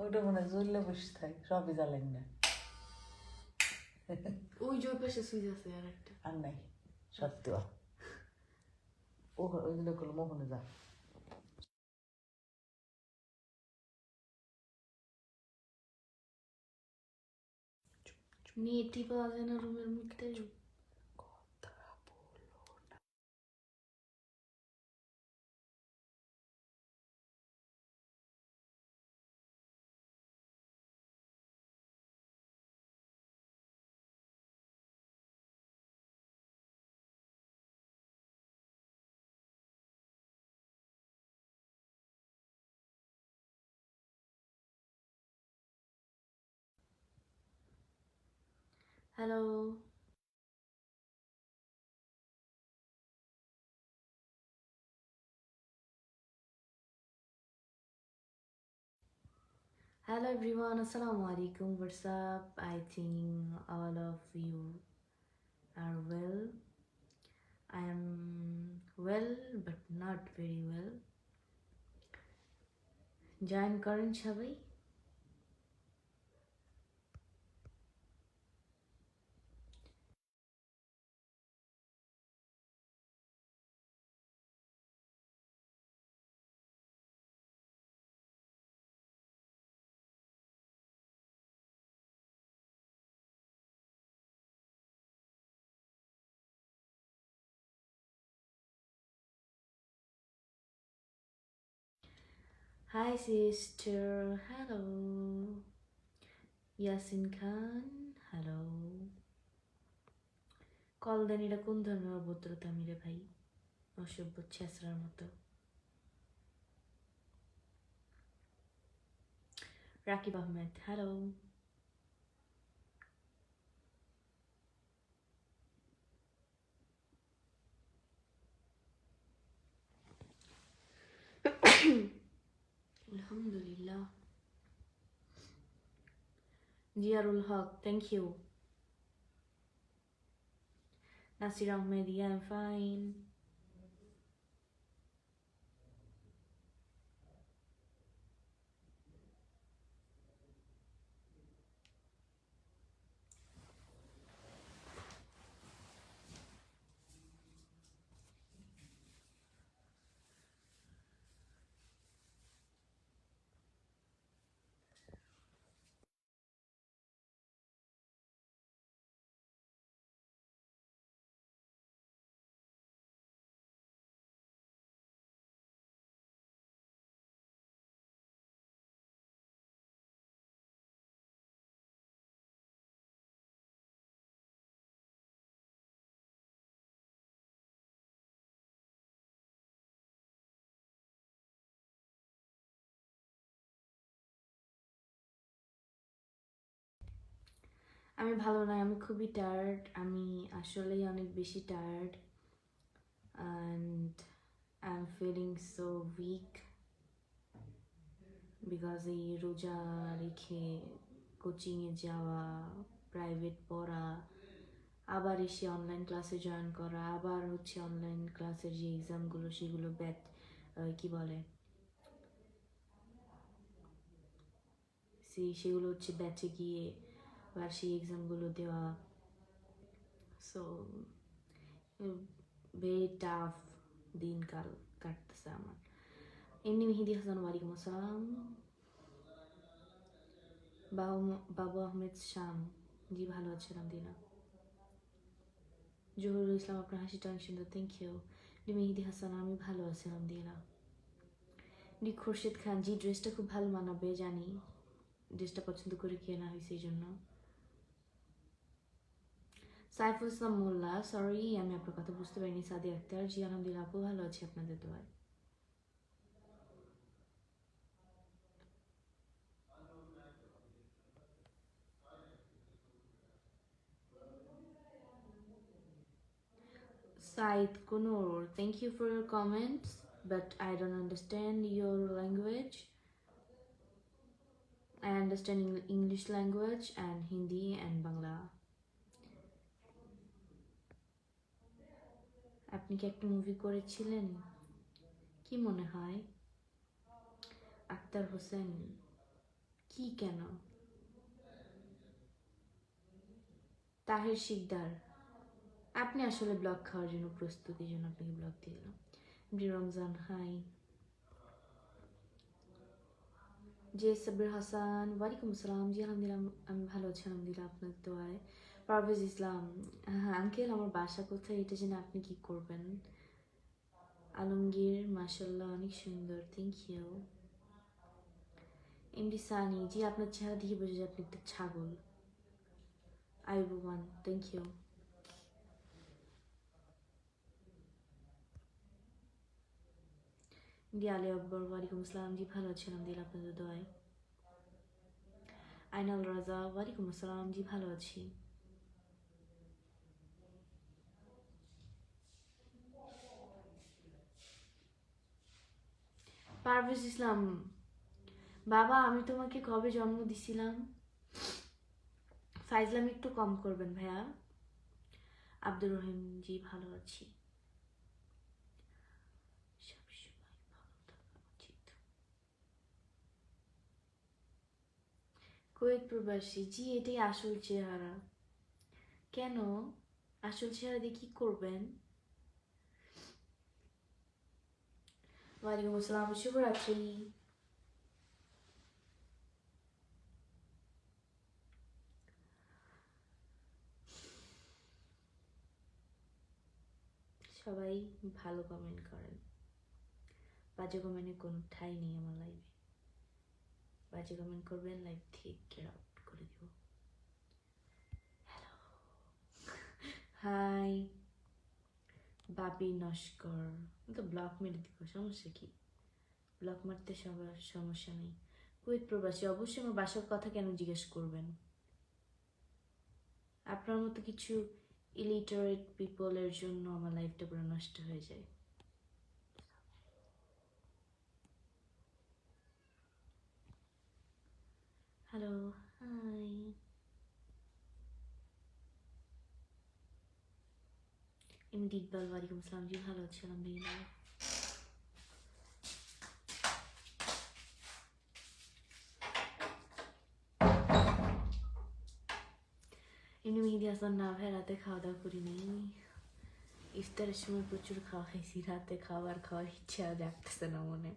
ওটা মনে হয় জ্বললে বসে থাক, সবই জ্বালেন না। ওই যে ওই পাশে সুইচ আছে আর একটা। আর নাই সত্য ওইগুলো করলো মোহনে যা। নেটই পাওয়া যায় না রুমের মধ্যে। Hello, hello everyone, assalamu alaikum. What's up? I think all of you are well. I am well but not very well. Join করেন সবাই। Hi sister, hello. ইয়াসিন খান, হ্যালো। কল দেন, এটা কোন ধরনের অভদ্রতা আমি রে ভাই, অসভ্য ছেঁচড়ার মতো। রাকিব আহমেদ, হ্যালো। আলহামদুলিল্লাহ। Ziarul Haque, thank you. Nasir Ahmed, yeah, I'm fine. আমি ভালো নাই, আমি খুবই টায়ার্ড, আমি আসলেই অনেক বেশি tired and I am feeling so weak because এই রোজা রেখে কোচিংয়ে যাওয়া, প্রাইভেট পড়া, আবার এসে অনলাইন ক্লাসে জয়েন করা, আবার হচ্ছে অনলাইন ক্লাসের যে এক্সামগুলো সেগুলো কি বলে সেগুলো হচ্ছে ব্যাচে গিয়ে আবার সেই এক্সামগুলো দেওয়া। সো ভেরি টাফ দিনকাল কাটতেছে আমার। এমনি মেহেদি হাসান, ওয়ালাইকুম আসসালাম। বাবু আহমেদ শাম, জি ভালো আছে আলহামদুলিল্লাহ। জহুরুল ইসলাম, আপনার হাসিটা অনেক সুন্দর, থ্যাংক ইউ। মেহেদি হাসান, আমি ভালো আছি আলহামদুলিল্লাহ। খোরশেদ খান, জি ড্রেসটা খুব ভালো মানাবে জানি, ড্রেসটা পছন্দ করে কেনা হয়েছে এই জন্য। সাইফুল ইসলাম মোল্লা, সরি আমি আপনার কথা বুঝতে পারিনি। সাদি আক্তার, জি আলহামদুলিল্লাহ আপু ভালো আছি আপনাদের দোয়ায়। Said Kunur, thank you for your comments, but I don't understand your language. I understand English language and Hindi and Bangla. আপনি কি একটা মুভি করেছিলেন কি মনে হয়? আক্তার হোসেন, কি কেন? তাহের শিকদার, আপনি আসলে ব্লগ খাওয়ার জন্য প্রস্তুতির জন্য আপনাকে ব্লগ দিয়ে দিলাম। রমজান হাই। জে সাব্বির হাসান, ওয়ালাইকুম আসসালাম। জি আলহামদুলিল্লাহ, আমি ভালো আছি আলহামদুলিল্লাহ আপনার দোয়ায়। পারভেজ ইসলাম, হ্যাঁ আঙ্কেল আমার বাসা কোথায় এটা জেনে আপনি কি করবেন? আলমগীর, মাশাল্লাহ অনেক সুন্দর, থ্যাংক ইউ। এমডি সানি, জি আপনার চেহারা দেখে বোঝা যায় আপনি একটা ছাগল। আইবুমান, থ্যাংক ইউ। জি আলী আকবর, ওয়ালাইকুম আসসালাম। জি ভালো আছি আলহামদুলিল্লাহ আপনাদের দোয়ায়। আইনাল রাজা, ওয়ালাইকুম আসসালাম। জি ভালো আছি। পারভেজ ইসলাম, বাবা আমি তোমাকে কবে জন্ম দিছিলাম? ফাইজলাম একটু কম করবেন ভাইয়া। আব্দুর রহিম, জি ভালো আছি। সবসময় ভালো থাকা উচিত। কুয়েত প্রবাসী, জি এটাই আসল চেহারা। কেন? আসল চেহারা দিয়ে কি করবেন? ওয়ালাইকুম আসসালাম, শুভরাত্রি। সবাই ভালো কমেন্ট করেন, বাজে কমেন্টে কোনো ঠাঁই নেই আমার লাইফে। বাজে কমেন্ট করবেন, লাইফ থেকে গেট আউট করে দিব। হ্যালো, হাই বাপি নস্কর, তো ব্লক মেরে দিব, সমস্যা কি? ব্লক মারতে সবার সমস্যা নেই। কুয়েত প্রবাসী, অবশ্যই আমার বাসার কথা কেন জিজ্ঞেস করবেন? আপনার মতো কিছু ইলিটারেট পিপলের জন্য আমার লাইফটা পুরো নষ্ট হয়ে যায়। হ্যালো, হাই এমডি ইকবাল, ওয়ালাইকুম আসসালাম। জি ভালো আছি আলহামদুলিল্লাহ। এমনি মেহেদি হাসান, না ভাই রাতে খাওয়া দাওয়া করি নাই। ইফতারের সময় প্রচুর খাওয়া খাইছি, রাতে খাওয়ার ইচ্ছা জাগতেছে না মনে।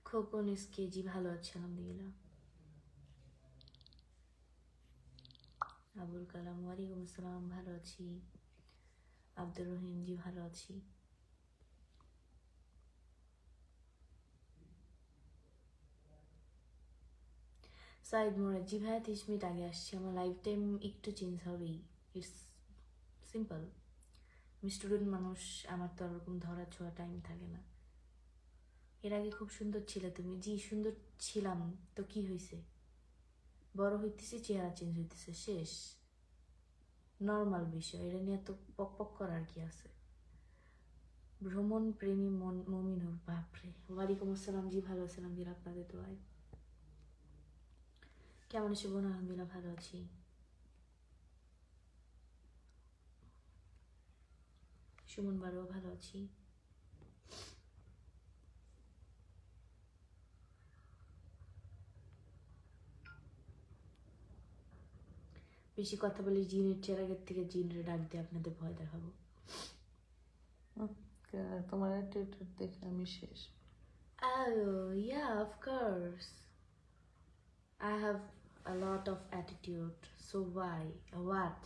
খোকন এসকে, জি ভালো আছে আলহামদুলিল্লাহ। আবুল কালাম, ওয়ালাইকুম আসসালাম, ভালো আছি। আব্দুর রহিম, জি ভালো আছি। সাইদ মোরাদ, জি ভাইয়া 30 মিনিট আগে আসছি, আমার লাইফ টাইম একটু চেঞ্জ হবেই, ইটস সিম্পল। আমি স্টুডেন্ট মানুষ, আমার তো ওরকম ধরা ছোঁয়া টাইম থাকে না। এর আগে খুব সুন্দর ছিলে তুমি, জি সুন্দর ছিলাম, তো কি হয়েছে? বড় হইতেছে, চেহারা চেঞ্জ হইতেছে, শেষ। নর্মাল বিষয়, এটা নিয়ে তো পক পক করার কি আছে? ভ্রমণ প্রেমী মমিনুর, বাপরে। ওয়ালাইকুম আসসালাম, জি ভালো আছিলাম দিন আপনাদের দোয়ায়। কেমন আছে বোন? আলহামদুলিল্লাহ ভালো আছি। সুমন বারো, ভালো আছি। বেশি কথা বলে জিনের চেরাগের থেকে জিনরে ডাক দিয়ে আপনাদের ভয় দেখাবো। তোমার অ্যাটিটিউড দেখে আমি শেষ। Oh, yeah, of course. I have a lot of attitude. So why? What?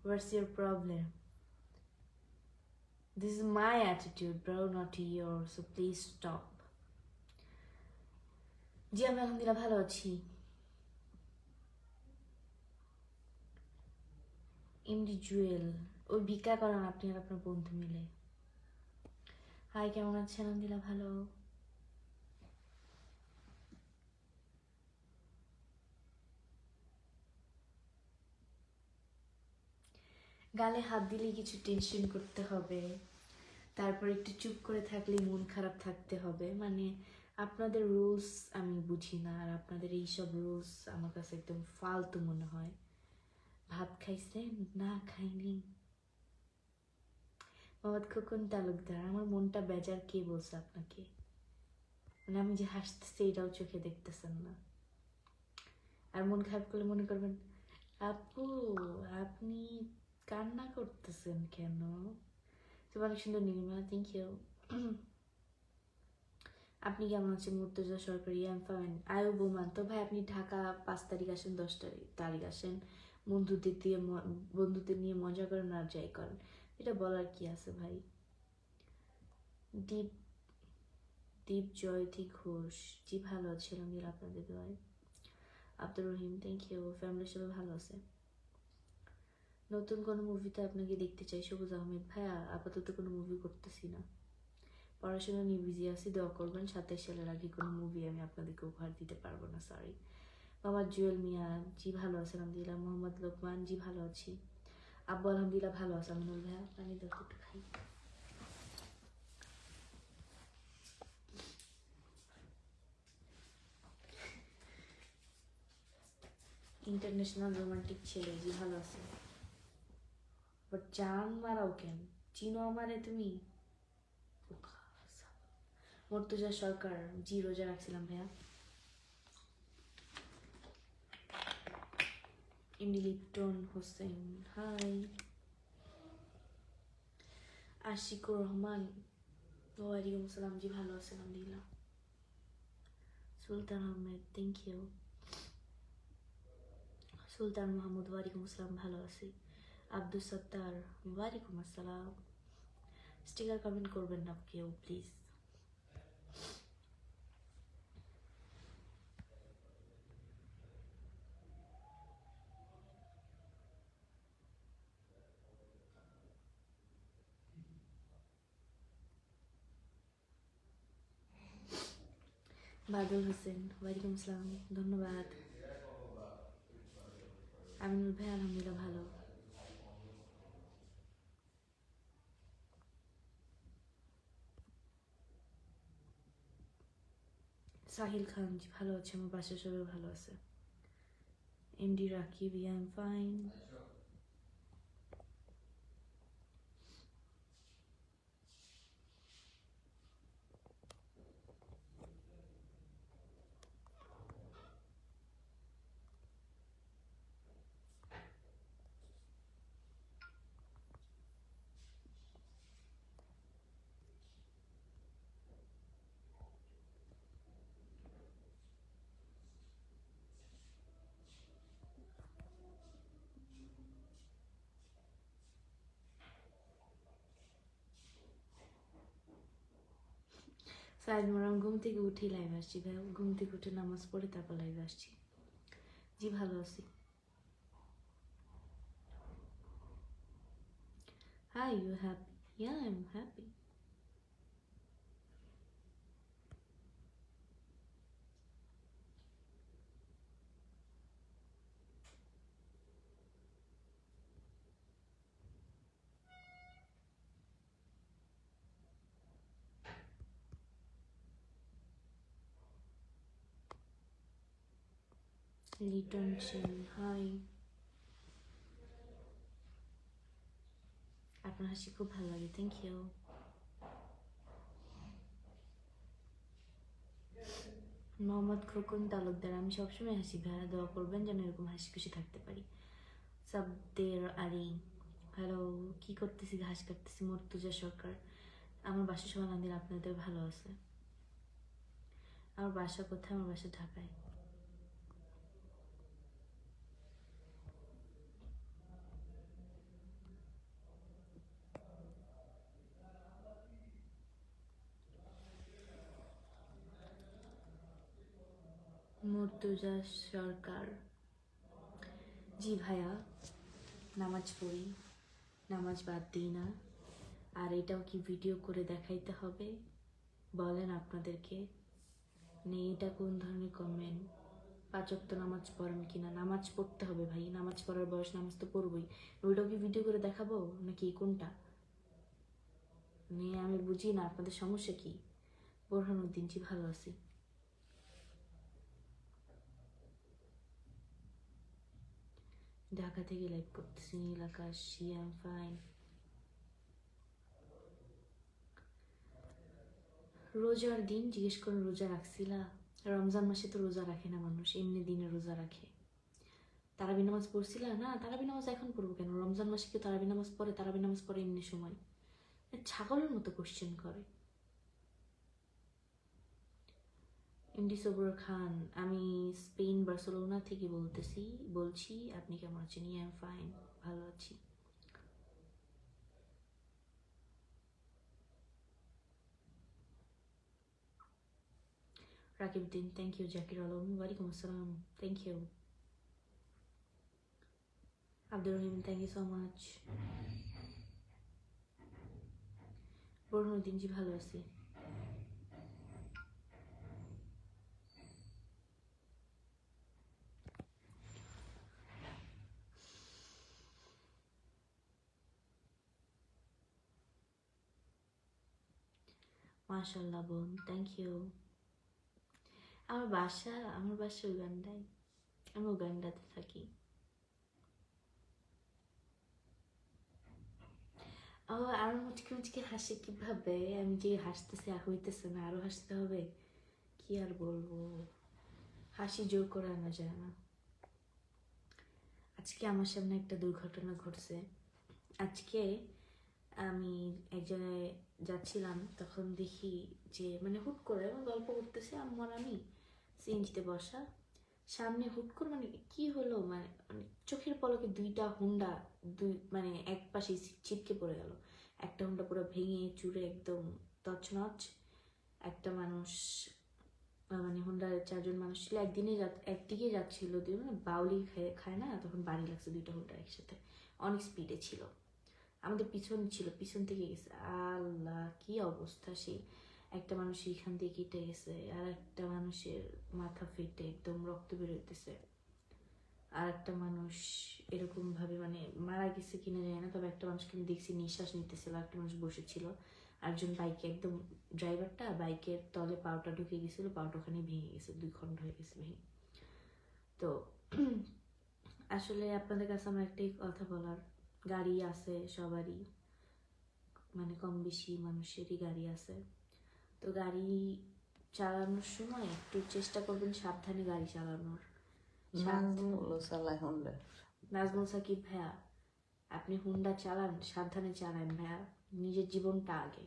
What's your problem? This is my attitude, bro, not yours. So please stop. জি আমি আলহামদুলিল্লাহ ভালো আছি। এমডি জুয়েল, ওই ভিক্ষা করেন আপনি আর আপনার বন্ধু মিলে। হাই, কেমন আছেন? আলহামদুলিল্লাহ ভালো। গালে হাত দিলেই কিছু টেনশন করতে হবে, তারপর একটু চুপ করে থাকলেই মন খারাপ থাকতে হবে, মানে আপনাদের রুলস আমি বুঝি না, আর আপনাদের এইসব রুলস আমার কাছে একদম ফালতু মনে হয়। ভাত খাইছেন? না খাইনি। মোহাম্মদ খোকন তালুকদার, আমার মনটা বেজার কে বলছে আপনাকে? মানে আমি যে হাসতেছি এটাও চোখে দেখতেছেন না। আর মন খারাপ করলে মনে করবেন আপু আপনি কান্না করতেছেন কেন? তো অনেক সুন্দর নীলিমা, থ্যাংক ইউ। আপনি কেমন আছেন? মুর্তজা সরকারি, আই এম ফাইন। আয়ু বোমান, তো ভাই আপনি ঢাকা 5 তারিখ আসেন, 10 তারিখ আসেন, বন্ধুদের নিয়ে মজা করেন আর যাই করেন, এটা বলার কি আছে ভাই? দীপ দীপ জয়তী ঘোষ, জি ভালো আছে আলহামদুলিল্লাহ, আপনাদের দোয়ায়। Abdur Rahim, thank you. ফ্যামিলির সবাই ভালো আছে? নতুন কোনো মুভিতে আপনাকে দেখতে চাই। সবুজ আহমেদ, ভাইয়া আপাতত কোনো মুভি করতেছি না, পড়াশোনা নিয়ে বিজি আছি, দোয়া করবেন। 27 সালের আগে কোনো মুভি আমি আপনাদেরকে উপহার দিতে পারবো না, সরি। মোহাম্মদ জুয়েল মিয়া, জি ভালো আছে আলহামদুলিল্লাহ। মোহাম্মদ লোকমান, জি ভালো আছি। আব্বু আলহামদুলিল্লাহ ভালো আছে। আমিনুল ভাইয়া পানি দাও একটু খাই। ইন্টারন্যাশনাল রোমান্টিক ছেলে, জি ভালো আছে। বাট জান মারাও কেন? চিনো আমারে তুমি? মর্তুজা সরকার, জি রোজা রাখছিলাম ভাইয়া। এমনি লিপ্টন হোসেন, হাই। আশিকুর রহমান, ওয়ালাইকুম আসসালাম, জি ভালো আছে আলহামদুলিল্লাহ। সুলতান আহমেদ, থ্যাংক ইউ। সুলতান মাহমুদ, ওয়ালাইকুম আসসালাম, ভালো আছি। আব্দুল সত্তার, ওয়ালাইকুম আসসালাম। স্টিকার কমেন্ট করবেন না কেউ প্লিজ। বাদল হোসেন, ওয়ালাইকুম আসসালাম, ধন্যবাদ। আমিনুল ভাই, আলহামদুলিল্লাহ ভালো। সাহিল খান, জি ভালো আছে, আমার বাসার সবাই ভালো আছে। MD Rakib, I am fine. Saeed Moram, ঘুম থেকে উঠে লাইভ আসছি ভাই, ঘুম থেকে উঠে নামাজ পড়ে তারপর লাইভ আসছি। জি ভালো আছি। Hi, you happy? Yeah, I am happy. Liton Sen, hi. আপনার হাসি খুব ভালো লাগে, থ্যাংক ইউ। মোহাম্মদ খোকন তালুকদার, আমি সবসময় হাসি ভাইয়া, দোয়া করবেন যেন এরকম হাসি খুশি থাকতে পারি। সাবদের আলী, হ্যালো, কি করতেছি? ঘাস কাটতেছি। মর্তুজা সরকার, আমার বাসা সবাই আলহামদুলিল্লাহ, আপনাদের ভালো আছে। আমার বাসা কোথায়? আমার বাসা ঢাকায়। মর্তুজা সরকার, জি ভাইয়া, নামাজ পড়ি, নামাজ বাদ দিই না। আর এটাও কি ভিডিও করে দেখাইতে হবে বলেন আপনাদেরকে? মানে এটা কোন ধরনের কমেন্ট? 5 ওয়াক্ত নামাজ পড়েন কিনা? নামাজ পড়তে হবে ভাই, নামাজ পড়ার বয়স, নামাজ তো পড়বই। ওইটাও কি ভিডিও করে দেখাবো নাকি কোনটা? মানে আমি বুঝি না আপনাদের সমস্যা কি। বোরহানুদ্দিন, জি ভালো আছি। ঢাকা থেকে লাইভ করতেছি। নীল আকাশ, আই এম ফাইন। রোজার দিন জিজ্ঞেস করে রোজা রাখছিলা? রমজান মাসে তো রোজা রাখে না মানুষ, এমনি দিনে রোজা রাখে। তারাবি নামাজ পড়ছিলা? না, তারাবি নামাজ এখন পড়বো কেন? রমজান মাসে কেউ তারাবি নামাজ পড়ে? তারাবি নামাজ পড়ে এমনি সময়। ছাগলের মতো কোশ্চেন করে। এমডি সবুর খান, আমি স্পেন বার্সেলোনা থেকে বলছি। আপনি কেমন আছেন? আই এম ফাইন, ভালো আছি। Rakibuddin, thank you. জাকির আলম, ওয়ালাইকুম আসসালাম, thank you. Abdur Rahim, thank you so much. Barunuddin ji, ভালো আছি। মাশাল্লাহ বোন, থ্যাংক ইউ। আমার বাসা উগান্ডায়। আমি উগান্ডাতে থাকি। ও, আরো মুচকি মুচকি হাসে কিভাবে? আমি যে হাসতেছি আর হইতেছে না, আরো হাসতে হবে? কি আর বলবো, হাসি জোর করে আনা যায় না। আজকে আমার সামনে একটা দুর্ঘটনা ঘটছে। আজকে আমি এক জায়গায় যাচ্ছিলাম, তখন দেখি যে মানে হুট করে গল্প করতেছে আম্মা আর আমি, সিএনজিতে বসা। সামনে হুট করে মানে কি হলো, মানে চোখের পলকে দুইটা হুন্ডা মানে এক পাশে ছিটকে পড়ে গেল। একটা হুন্ডা পুরো ভেঙে চুরে একদম তছনছ। একটা মানুষ, মানে হুন্ডার 4জন মানুষ ছিল, একদিকে যাচ্ছিল, দুই মানে বাউলি খায় না, তখন বাড়ি লাগছে দুইটা হুন্ডা একসাথে, অনেক স্পিডে ছিল। আমাদের পিছন ছিল, পিছন থেকে গেছে। আল্লাহ, কি অবস্থা! সেই একটা মানুষ এখান দিয়ে কেটে গেছে, আর একটা মানুষের মাথা ফেটে একদম রক্ত বেরোতেছে। আর একটা মানুষ এরকম ভাবে মানে মারা গেছে কিনা জানি না, তবে একটা মানুষকে আমি দেখছি নিঃশ্বাস নিতেছিল, একটা মানুষ বসেছিল। একজন বাইকে একদম, ড্রাইভারটা বাইকের তলে পাউটা ঢুকে গেছিল, পাউটা ওখানে ভেঙে গেছে, 2 খণ্ড হয়ে গেছে ভেঙে। তো আসলে আপনাদের কাছে আমার একটাই কথা বলার, গাড়ি আছে সবারই, মানে কম বেশি মানুষেরই গাড়ি আছে। তো গাড়ি চালানোর সময় একটু চেষ্টা করবেন সাবধানে গাড়ি চালানোর। নাজমুল সাকিব ভাইয়া, আপনি হুন্ডা চালান, সাবধানে চালান ভাইয়া, নিজের জীবনটা আগে।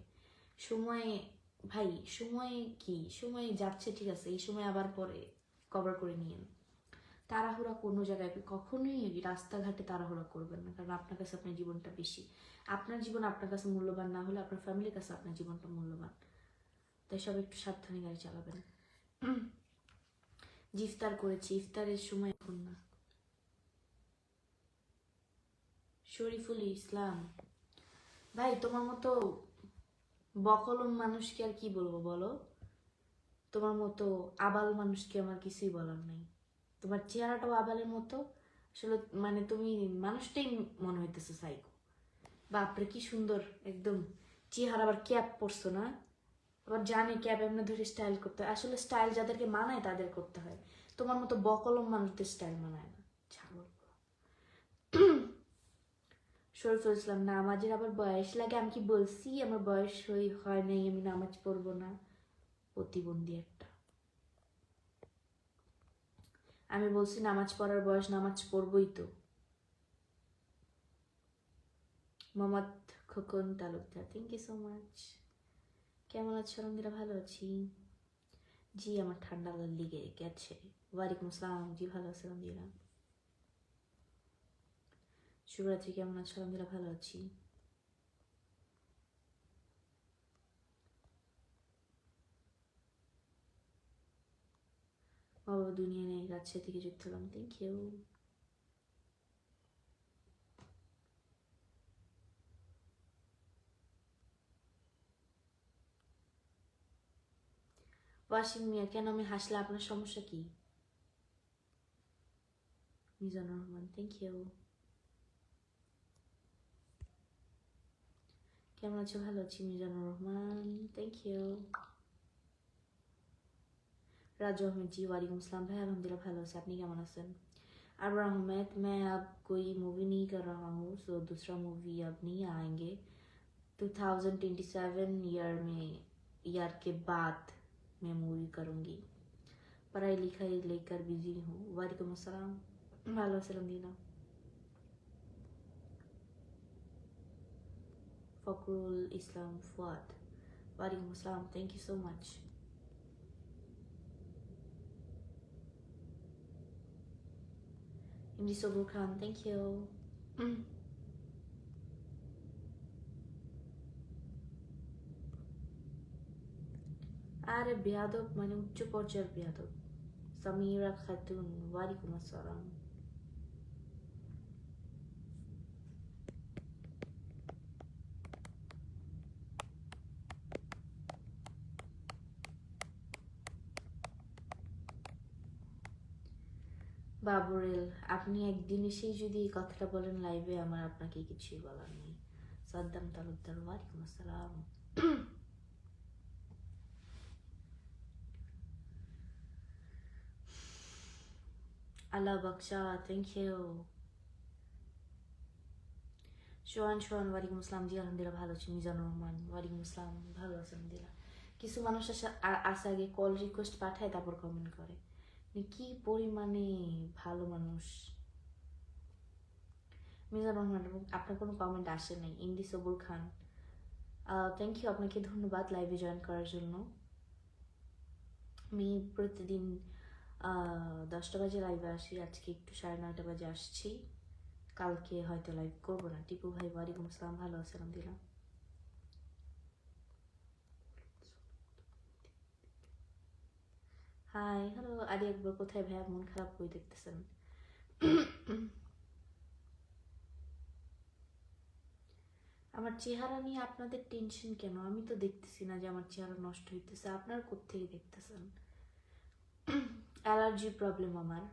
সময় ভাই, সময় কি, সময় যাচ্ছে ঠিক আছে, এই সময় আবার পরে কভার করে নিয়েন। তাড়াহুড়া কোনো জায়গায় কখনোই রাস্তাঘাটে তাড়াহুড়া করবেন না, কারণ আপনার কাছে আপনার জীবনটা বেশি। আপনার জীবন আপনার কাছে মূল্যবান না হলে আপনার ফ্যামিলির কাছে আপনার জীবনটা মূল্যবান। তাই সব একটু সাবধানে গাড়ি চালাবেন। ইফতার করেছি, ইফতারের সময় এখন না। শরীফুল ইসলাম ভাই, তোমার মতো বকলম মানুষকে আর কি বলবো বলো? তোমার মতো আবাল মানুষকে আমার কিছুই বলার নাই। তোমার চেহারাটাও আবালের মতো, আসলে মানে তুমি মানুষটাই মনে হইতেছে সাইকো। বাপরে কি সুন্দর একদম চেহারা, আবার ক্যাপ পরছো না, আবার জানে ক্যাপ এমনি ধরে স্টাইল করতে হয়। আসলে স্টাইল যাদেরকে মানায় তাদের করতে হয়, তোমার মতো বকলম মানুষদের স্টাইল মানায় না, ছাগল। শরীফুল ইসলাম, নামাজের আবার বয়স লাগে? আমি কি বলছি আমার বয়স হয় নাই আমি নামাজ পড়বো না? প্রতিবন্ধী একটা। আমি বলছি নামাজ পড়ার বয়স, নামাজ পড়বই তো। Mohammad Khokon Talukdar, thank you so much. কেমন আছো? আলহামদুলিল্লাহ ভালো আছি। জি, আমার ঠান্ডা লেগে গেছে। ওয়ালাইকুম আসসালাম, জি ভালো আছি আলহামদুলিল্লাহ। শুভরাত্রি, কেমন আছো? আলহামদুলিল্লাহ ভালো আছি। বাবা দুনিয়া নেই, রাজশাহী থেকে যুক্ত হলাম, থ্যাংক ইউ। ওয়াসিম মিয়া, কেন আমি হাসলে আপনার সমস্যা কি? Mizanur Rahman, thank you. কেমন আছো? ভালো আছি মিজানুর রহমান, থ্যাংক ইউ। राजू अहमद जी, वालेकुम सलाम भाई, अल्हम्दुलिल्लाह भालो से, अपनी केमन आছেন? अरवर अहमद, मैं अब कोई मूवी नहीं कर रहा हूँ, सो दूसरा मूवी अब नहीं आएंगे। 2027 ईयर में ईयर के बाद मैं मूवी करूँगी। पढ़ाई लिखाई लेकर बिजी हूँ। वालेकुम अस्सलाम। ভালো আছেন দিনা। ফখরুল ইসলাম ফুয়াদ, ওয়ালাইকুম আসসালাম, thank you so much. MD Sabur Khan, thank you. আরে বেয়াদব মানে উচ্চ পর্যায়ের বেয়াদব। সামিরা খাতুন, ওয়ালাইকুম আসসালাম। বাবুরেল, আপনি একদিন এসেই যদি এই কথাটা বলেন লাইভে, আমার আপনাকে কিছুই বলার নেই। সাদ্দাম তালুকদার, ওয়ালাইকুম আসসালাম। আল্লাহ বকশা, থ্যাংক ইউ। সোহান সোহান, ওয়ালাইকুম আসসালাম। জি আলহামদুলিল্লাহ ভালো আছি। মিজানুর রহমান, ওয়ালাইকুম আসসালাম, ভালো আছি আলহামদুলিল্লাহ। কিছু মানুষ আসে আগে কল রিকোয়েস্ট পাঠায়, তারপর কমেন্ট করে। কি পরিমাণে ভালো মানুষ। মিজানুর রহমান, আপনার কোনো কমেন্ট আসে নাই। ইন্দি সবুর খান, থ্যাংক ইউ, আপনাকে ধন্যবাদ লাইভে জয়েন করার জন্য। আমি প্রতিদিন 10টা বাজে লাইভে আসি, আজকে একটু 9:30 বাজে আসছি। কালকে হয়তো লাইভ করবো না। টিপু ভাই, ওয়ালাইকুম আসসালাম, ভালো আছে আলহামদুলিল্লাহ। হাই হ্যালো আদি একবার, কোথায় ভাইয়া? মন খারাপ করে দেখতেছেন। আমার চেহারা নিয়ে আপনাদের টেনশন কেন? আমি তো দেখতেছি না যে আমার চেহারা নষ্ট হইতেছে, আপনারা কোত্থেকে দেখতেছেন? অ্যালার্জি প্রবলেম আমার,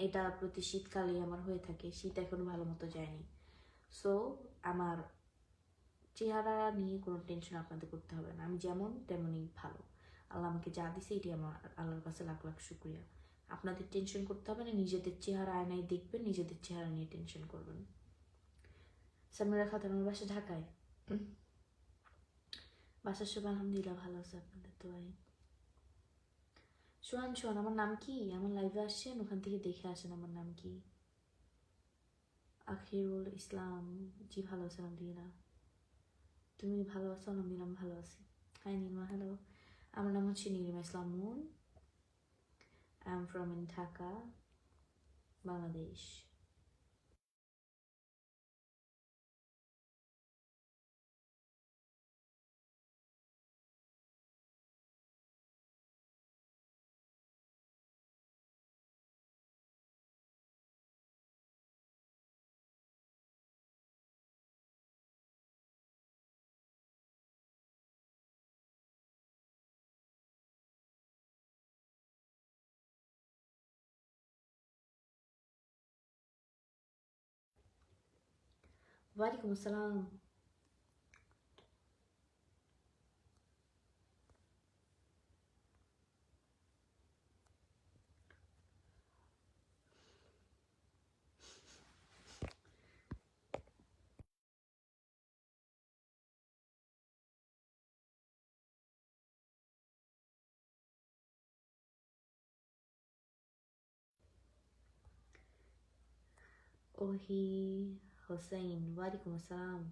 এটা প্রতি শীতকালে আমার হয়ে থাকে। শীত এখন ভালো মতো যায়নি, সো আমার চেহারা নিয়ে কোনো টেনশন আপনাদের করতে হবে না। আমি যেমন তেমনই ভালো। আল্লাহ আমাকে যা দিছে এটি আমার আল্লাহর কাছে লাখ লাখ শুক্রিয়া। আপনাদের টেনশন করতে হবে না। নিজেদের চেহারা আয়নায় দেখবেন, নিজেদের চেহারা নিয়ে টেনশন করবেন। সামিরা খাতুন, আমার বাসা ঢাকায়। বাসার সব আলহামদুলিল্লাহ ভালো আছে আপনাদের দোয়ায়। সোহান সোহান, আমার নাম কি? আমার লাইভে আসছেন, ওখান থেকে দেখে আসেন আমার নাম কি। আখিরুল ইসলাম, জি ভালো আছে আলহামদুলিল্লাহ। তুমি ভালো আছো? আলহামদুলিল্লাহ ভালো আছি। Hi Nilima, hello. আমার নাম হচ্ছে Nilima Islam Moon. I am from in Dhaka, Bangladesh. ওয়ালাইকুম আসসালাম। ওহি হোসেন, ওয়ালাইকুম আসসালাম।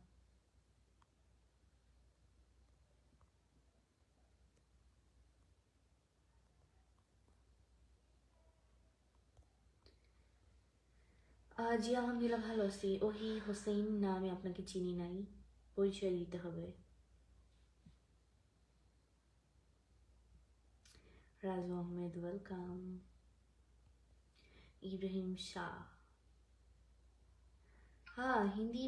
জি আলহামদুলিল্লাহ ভালো আছি। ওহি হোসেন না, আমি আপনাকে চিনি নাই, পরিচয় দিতে হবে। রাজু আহমেদ, वेलकम। इब्राहिम शाह, हाँ हिंदी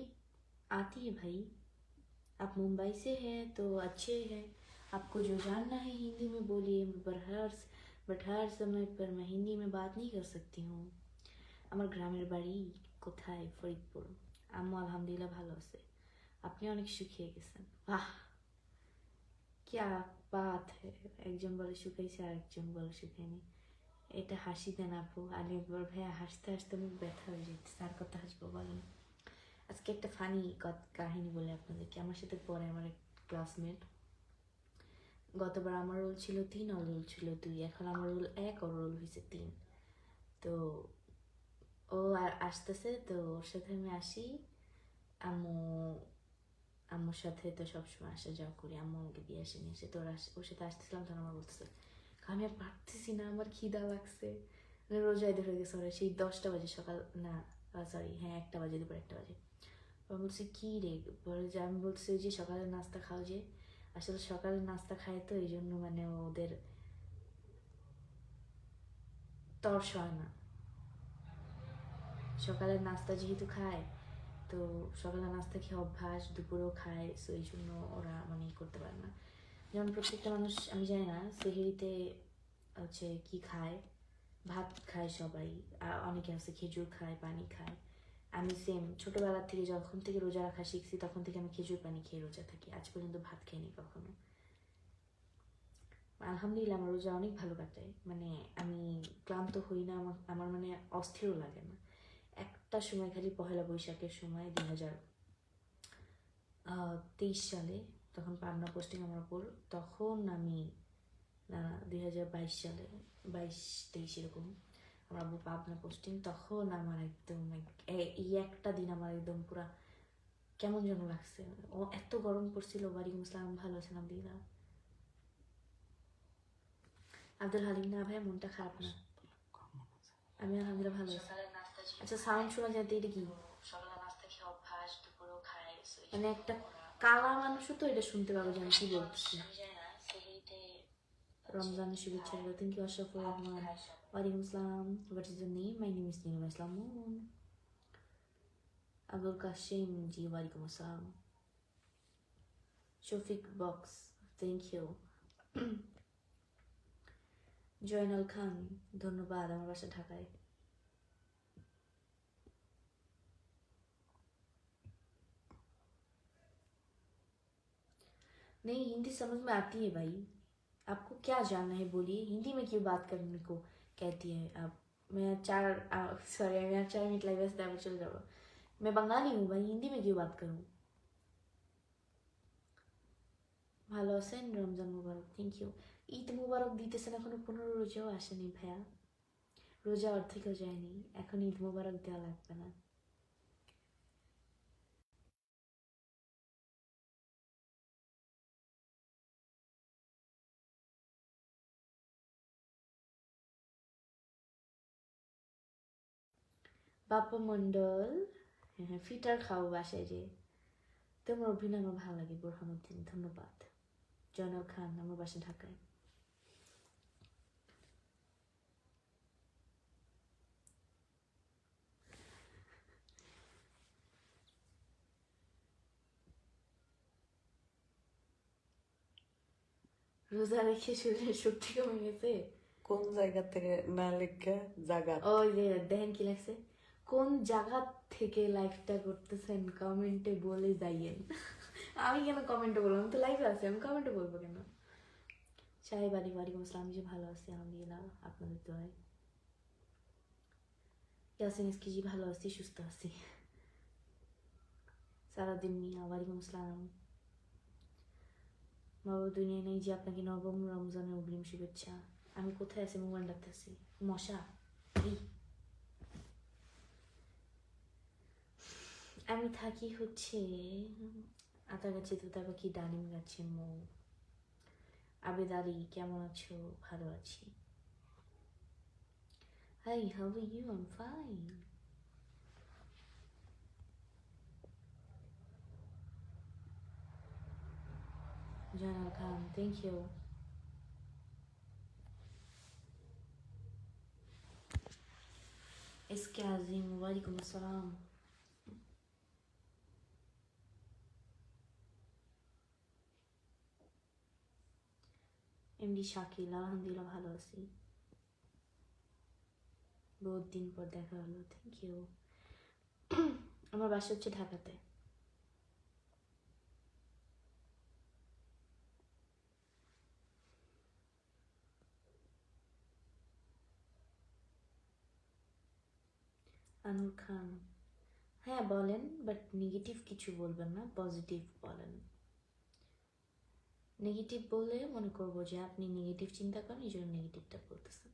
आती है भाई। आप मुंबई से हैं तो अच्छे हैं, आपको जो जानना है हिंदी में बोलिए। बट हर समय पर मैं हिंदी में बात नहीं कर सकती हूँ। আমার গ্রামের বাড়ি কোথায়? ফরিদপুর। আম্মু আলহামদুলিল্লাহ ভালো আছে। আপনি অনেক শুকিয়ে গেছেন। বাহ, क्या बात है। একজন বলে শুকাইছে আর একজন বলে শুকায়নি। এটা হাসি দেন আপু। আমি একবার ভাইয়া হাসতে হাসতে মুখ ব্যথা হয়ে যেতেছে, আর কথা হাসবো বলেন। আজকে একটা ফানি কাহিনী বলে আপনাদেরকে। আমার সাথে পরে আমার এক ক্লাসমেট, গতবার আমার রোল ছিল 3, ওর রোল ছিল 2, এখন আমার রোল 1, ওর রোল হয়েছে 3। তো ও আসতেছে, তো ওর সাথে আমি আসি। আম্মু আম্মুর সাথে তো সবসময় আসা যাওয়া করি, আম্মু আমাকে দিয়ে আসে নিয়ে আসে। তো ওর সাথে আসতেছিলাম, তখন আমার বলতেছে আমি আর পারতেছি না, আমার খিদা লাগছে। মানে রোজা ঈদের হয়ে গেছে, ওরা সেই 10টা বাজে সকাল, না সরি হ্যাঁ 1টা বাজে, দুপুর 1টা বাজে। বলছে কি রে, বলে যে আমি বলছি যে সকালের নাস্তা খাও যে, আসলে সকালের নাস্তা খায় তো এই জন্য মানে ওদের তর্স হয় না। সকালের নাস্তা যেহেতু খায়, তো সকালের নাস্তা খেয়ে অভ্যাস, দুপুরেও খায়, সো এই জন্য ওরা মানে করতে পারে না। যেমন প্রত্যেকটা মানুষ, আমি জানি না সেহরিতে হচ্ছে কি খায়, ভাত খায় সবাই, আর অনেকে আছে খেজুর খায়, পানি খায়। আমি সেম ছোটোবেলার থেকে, যখন থেকে রোজা রাখা শিখছি তখন থেকে আমি খেজুর পানি খেয়ে রোজা থাকি, আজ পর্যন্ত ভাত খাইনি কখনো। আলহামদুলিল্লাহ আমার রোজা অনেক ভালো কাটায়, মানে আমি ক্লান্ত হই না, আমার মানে অস্থিরও লাগে না। একটা সময় খালি পহেলা বৈশাখের সময় 2023 সালে, তখন পাবনা পোস্টিং আমার উপর, তখন আমি, না 2022 সালে, 22-23 এরকম আমার আব্বু পাবনা পোস্টিং, তখন আমার একদম এই একটা দিন আমার একদম পুরা কেমন যেন লাগছে। ও এত গরম পড়ছিল। ওয়ালাইকুম আসসালাম, ভালো আছেন আব্দুল্লাহ? আব্দুল হালিম, না ভাই মনটা খারাপ না, আমি আলহামদুলিল্লাহ ভালো আছি। আচ্ছা সাউন্ড শোনা যায় তো, এটা কি? মানে একটা কালা মানুষও তো এটা শুনতে পাবো যে আমি কি বলছি। রমজানের শুভেচ্ছা রইল। Thank you Ashrafur Rahman. ওয়ালাইকুম আসসালাম। What is your name? My name is Nilam Islam. Abul Kashim ji, ওয়ালাইকুম আসসালাম। Shafiq Baksh, thank you. জয়নাল খান, ধন্যবাদ। আমার বাসা ঢাকায়। नहीं हिंदी समझ में आती है भाई, आपको क्या जानना है बोलिए, हिंदी में क्यों बात करने को कहती है आप? मैं 4 मिनट लगे वैसे दावर चल जाओ। मैं बंगाली हूँ भाई, हिंदी में क्यों बात करूँ? ভালো আছেন? রমজান মুবারক। Thank you. ঈদ মুবারক দিতেছেন, এখনো 15 রোজাও আসেনি ভাইয়া, রোজা অর্ধেকও যায়নি, এখন ঈদ মুবারক দেওয়া লাগবে না। বাপ্পা মন্ডল, হ্যাঁ হ্যাঁ, ফিটার খাও বাসায় যে। তোমার অভিনয় আমার ভালো লাগে বোরহানুদ্দিন, ধন্যবাদ। জয়নাল খান, আমার বাসা ঢাকায়। রোজা রেখে শরীরের শক্তি কমে গেছে। কোন জায়গা থেকে না লিখে জায়গা? ও যে দেখেন কি লাগছে, কোন জায়গা থেকে লাইভটা করতেছেন কমেন্টে বলে যাইয়েন। আমি কেন কমেন্টে বলবো, আমি তো লাইভে আছি, আমি কমেন্টে বলবো কেন? সাহেব আলী, ওয়ালাইকুম আসসালাম। আমি যে ভালো আছি আলহামদুলিল্লাহ, আপনাদের দোয়ায়। ইয়াসিন ইসকি জি, ভালো আছি, সুস্থ আছি। সারাদিন মিয়া, ওয়ালাইকুম আসসালাম। বাবা দুনিয়া নেই যে, আপনাকে নবম রমজানের অগ্রিম শুভেচ্ছা। আমি কোথায় আছি? মোবাইল ডাকতেছি। মশা এই, আমি থাকি হচ্ছে আতাগাছি, তোতাপাখি, ডালিম গাছের মৌ। আবেদ আলী, কেমন আছো? ভালো আছি। Hi, how are you? I am fine. Janal Khan, thank you. SK Azim, ওয়ালাইকুম আসসালাম। এমডি শাকিল, আলহামদুলিল্লাহ ভালো আছি, বহুত দিন পর দেখা হলো, থ্যাংক ইউ। আমার বাসা হচ্ছে ঢাকাতে। আনুর খান, হ্যাঁ বলেন, বাট নেগেটিভ কিছু বলবেন না, পজিটিভ বলেন। নেগেটিভ বললে মনে করবো যে আপনি নেগেটিভ চিন্তা করেন, এই জন্য নেগেটিভটা বলতেছেন।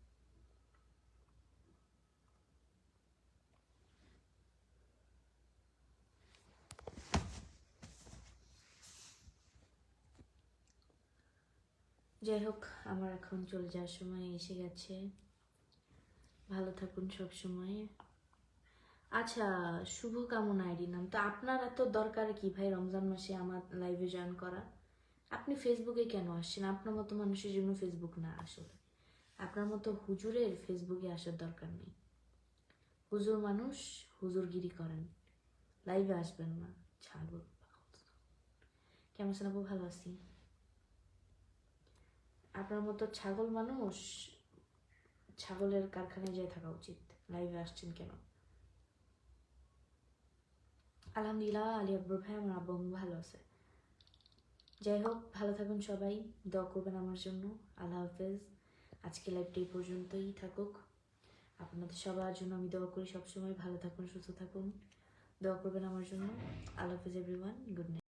যাই হোক, আমার এখন চলে যাওয়ার সময় এসে গেছে। ভালো থাকুন সব সময়। আচ্ছা, শুভকামনা আইডি নাম তো আপনার এত দরকার কি ভাই রমজান মাসে আমার লাইভে জয়েন করা? আপনি ফেসবুকে কেন আসছেন? আপনার মতো মানুষের জন্য ফেসবুক না, আসলে আপনার মতো হুজুরের ফেসবুকে আসার দরকার নেই। হুজুর মানুষ হুজুরগিরি করেন, লাইভে আসবেন না, ছাগল। কেমন আছেন আপু? ভালো আছি। আপনার মতো ছাগল মানুষ ছাগলের কারখানায় যেয়ে থাকা উচিত, লাইভে আসছেন কেন? আলহামদুলিল্লাহ, আলী আকবর ভাই আমার আব্বু আম্মু ভালো আছে। যাই হোক, ভালো থাকুন সবাই, দোয়া করবেন আমার জন্য। আল্লাহ হাফেজ। আজকে লাইভটা এই পর্যন্তই থাকুক। আপনাদের সবার জন্য আমি দোয়া করি, সবসময় ভালো থাকুন, সুস্থ থাকুন, দোয়া করবেন আমার জন্য। আল্লাহ হাফেজ এভরিওয়ান, গুড নাইট।